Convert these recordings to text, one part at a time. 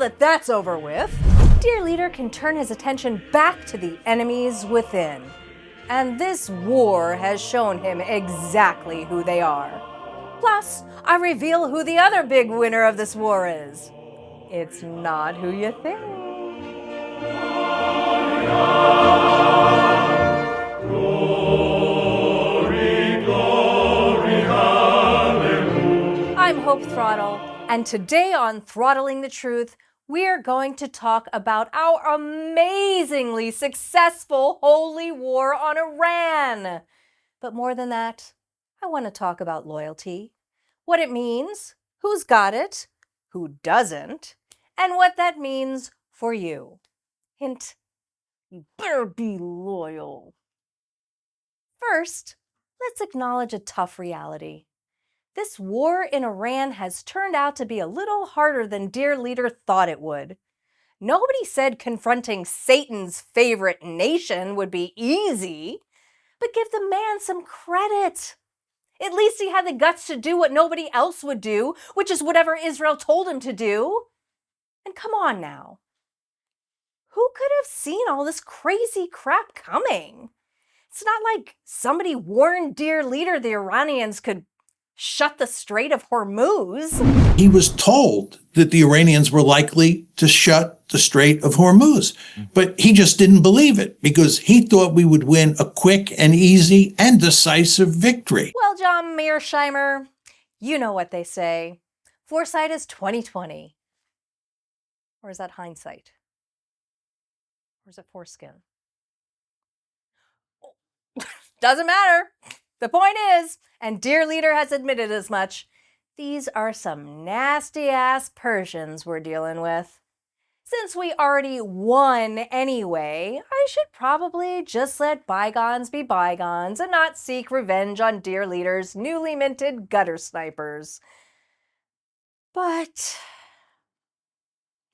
that that's over with, dear leader can turn his attention back to the enemies within. And this war has shown him exactly who they are. Plus, I reveal who the other big winner of this war is. It's not who you think. Glory, glory, hallelujah. I'm Hope Thraddle, and today on Throttling the Truth, we're going to talk about our amazingly successful holy war on Iran. But more than that, I want to talk about loyalty, what it means, who's got it, who doesn't, and what that means for you. Hint, you better be loyal. First, let's acknowledge a tough reality. This war in Iran has turned out to be a little harder than dear leader thought it would. Nobody said confronting Satan's favorite nation would be easy, but give the man some credit. At least he had the guts to do what nobody else would do, which is whatever Israel told him to do. And come on now. Who could have seen all this crazy crap coming? It's not like somebody warned dear leader the Iranians could shut the Strait of Hormuz. He was told that the Iranians were likely to shut the Strait of Hormuz, but he just didn't believe it because he thought we would win a quick and easy and decisive victory. Well, John Mearsheimer, you know what they say. Foresight is 20/20. Or is that hindsight? Or is it foreskin? Doesn't matter. The point is, and dear leader has admitted as much, these are some nasty-ass Persians we're dealing with. Since we already won anyway, I should probably just let bygones be bygones and not seek revenge on dear leader's newly minted gutter snipers. But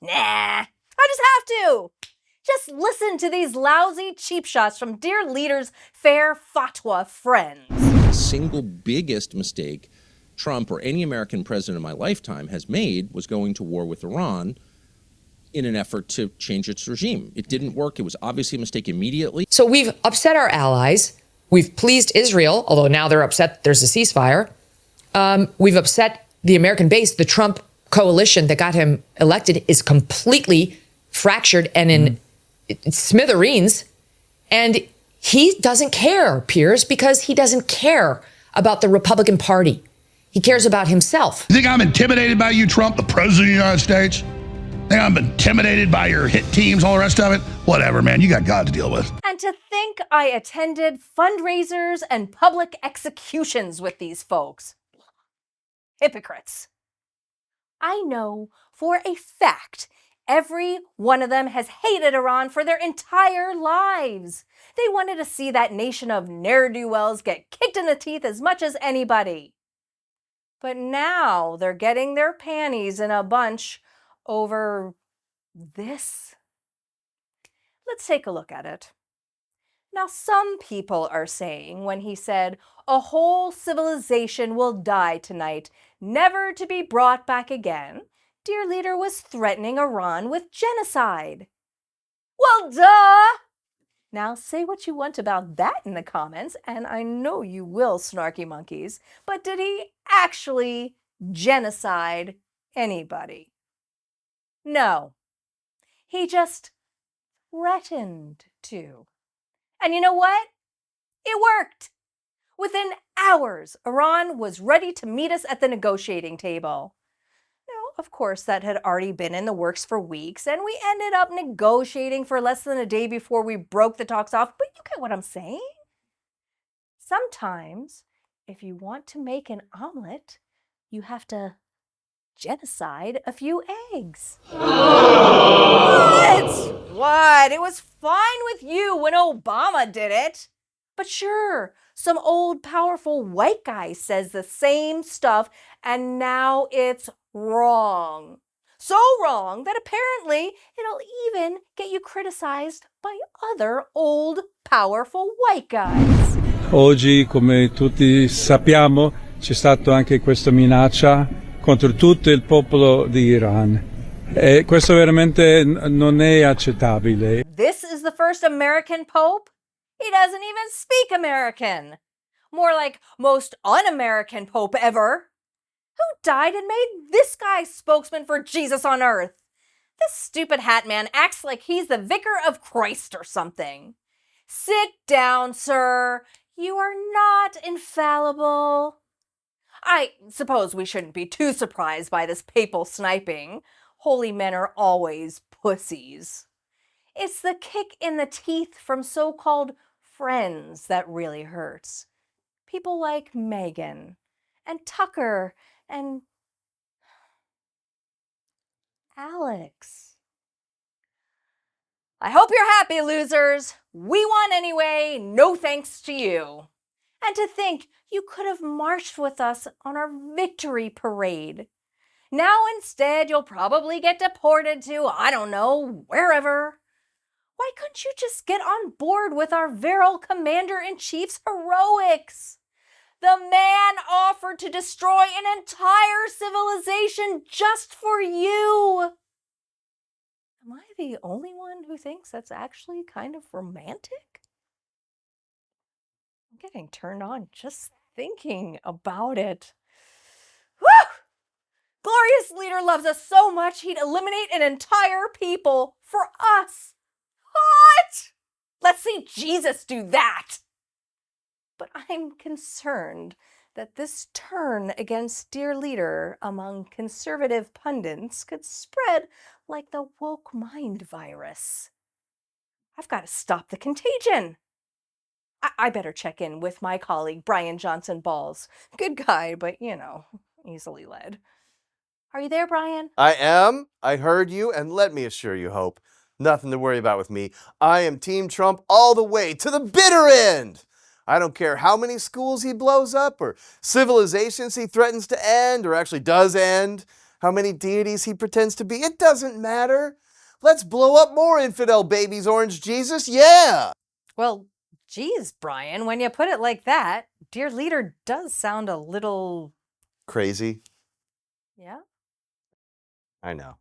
nah, I just have to. Just listen to these lousy cheap shots from dear leader's Fair-Fatwa Friends. The single biggest mistake Trump or any American president in my lifetime has made was going to war with Iran in an effort to change its regime. It didn't work. It was obviously a mistake immediately. So we've upset our allies. We've pleased Israel, although now they're upset there's a ceasefire. We've upset the American base. The Trump coalition that got him elected is completely fractured and in smithereens. And he doesn't care, Piers, because he doesn't care about the Republican Party. He cares about himself. You think I'm intimidated by you, Trump, the president of the United States? Think I'm intimidated by your hit teams, all the rest of it? Whatever, man. You got God to deal with. And to think I attended fundraisers and public executions with these folks. Hypocrites. I know for a fact every one of them has hated Iran for their entire lives. They wanted to see that nation of ne'er-do-wells get kicked in the teeth as much as anybody. But now they're getting their panties in a bunch over this. Let's take a look at it. Now, some people are saying when he said, "A whole civilization will die tonight, never to be brought back again," dear leader was threatening Iran with genocide. Well, duh! Now, say what you want about that in the comments, and I know you will, snarky monkeys, but did he actually genocide anybody? No. He just threatened to. And you know what? It worked. Within hours, Iran was ready to meet us at the negotiating table. Now, of course, that had already been in the works for weeks, and we ended up negotiating for less than a day before we broke the talks off, but you get what I'm saying? Sometimes, if you want to make an omelet, you have to genocide a few eggs. What? It was fine with you when Obama did it. But sure, some old powerful white guy says the same stuff, and now it's wrong. So wrong that apparently it'll even get you criticized by other old powerful white guys. Oggi, come tutti sappiamo, c'è stata anche questa minaccia contro tutto il popolo di Iran. E questo veramente non è accettabile. This is the first American Pope? He doesn't even speak American. More like most un-American Pope ever. Who died and made this guy spokesman for Jesus on earth? This stupid hat man acts like he's the vicar of Christ or something. Sit down, sir. You are not infallible. I suppose we shouldn't be too surprised by this papal sniping. Holy men are always pussies. It's the kick in the teeth from so-called friends that really hurts. People like Megyn and Tucker and Alex. I hope you're happy, losers. We won anyway, no thanks to you. And to think you could have marched with us on our victory parade. Now instead you'll probably get deported to, I don't know, wherever. Why couldn't you just get on board with our virile commander-in-chief's heroics? The man offered to destroy an entire civilization just for you. Am I the only one who thinks that's actually kind of romantic? I'm getting turned on just thinking about it. Whew! Glorious leader loves us so much he'd eliminate an entire people for us. What? Let's see Jesus do that. But I'm concerned that this turn against dear leader among conservative pundits could spread like the woke mind virus. I've got to stop the contagion. I better check in with my colleague, Brian Johnson-Balz. Good guy, but, you know, easily led. Are you there, Brian? I am. I heard you, and let me assure you, Hope, nothing to worry about with me. I am Team Trump all the way to the bitter end. I don't care how many schools he blows up, or civilizations he threatens to end, or actually does end, how many deities he pretends to be. It doesn't matter. Let's blow up more infidel babies, Orange Jesus, yeah! Well, geez, Brian, when you put it like that, dear leader does sound a little... Crazy? Yeah? I know.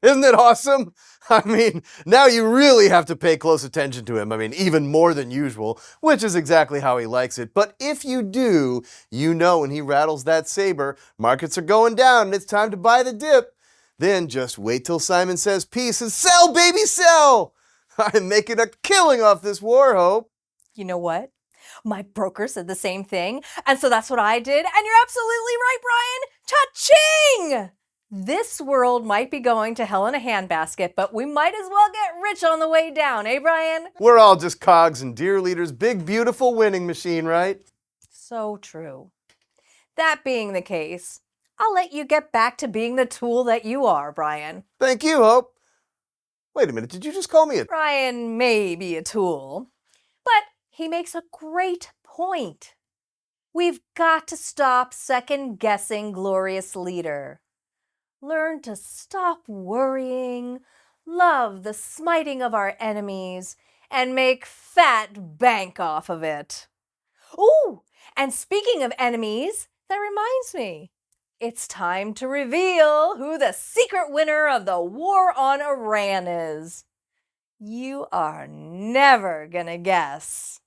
Isn't it awesome? I mean, now you really have to pay close attention to him. I mean, even more than usual, which is exactly how he likes it. But if you do, you know when he rattles that saber, markets are going down and it's time to buy the dip. Then just wait till Simon says peace and sell, baby, sell! I'm making a killing off this war, Hope. You know what? My broker said the same thing, and so that's what I did. And you're absolutely right, Brian. Cha-ching! This world might be going to hell in a handbasket, but we might as well get rich on the way down, eh, Brian? We're all just cogs in dear leader's big, beautiful winning machine, right? So true. That being the case, I'll let you get back to being the tool that you are, Brian. Thank you, Hope. Wait a minute, did you just call me a... Brian may be a tool, but he makes a great point. We've got to stop second-guessing glorious leader. Learn to stop worrying, love the smiting of our enemies, and make fat bank off of it. Ooh, and speaking of enemies, that reminds me. It's time to reveal who the secret winner of the war on Iran is. You are never gonna guess.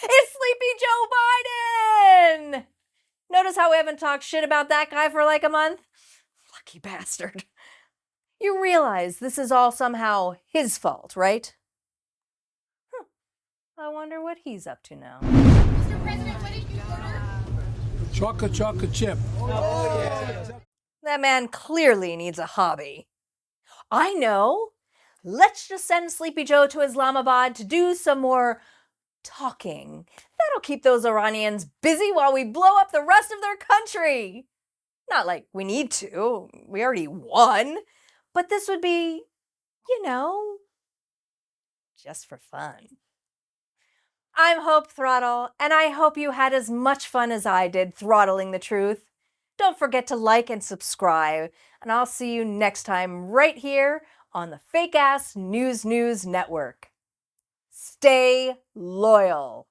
It's Sleepy Joe Biden! Notice how we haven't talked shit about that guy for like a month? Lucky bastard. You realize this is all somehow his fault, right? I wonder what he's up to now. Mr. President, what did you order? Chocolate chip. That man clearly needs a hobby. I know. Let's just send Sleepy Joe to Islamabad to do some more talking. That'll keep those Iranians busy while we blow up the rest of their country. Not like we need to. We already won. But this would be, you know, just for fun. I'm Hope Thraddle, and I hope you had as much fun as I did throttling the truth. Don't forget to like and subscribe, and I'll see you next time right here on the Fake Ass News Network. Stay loyal.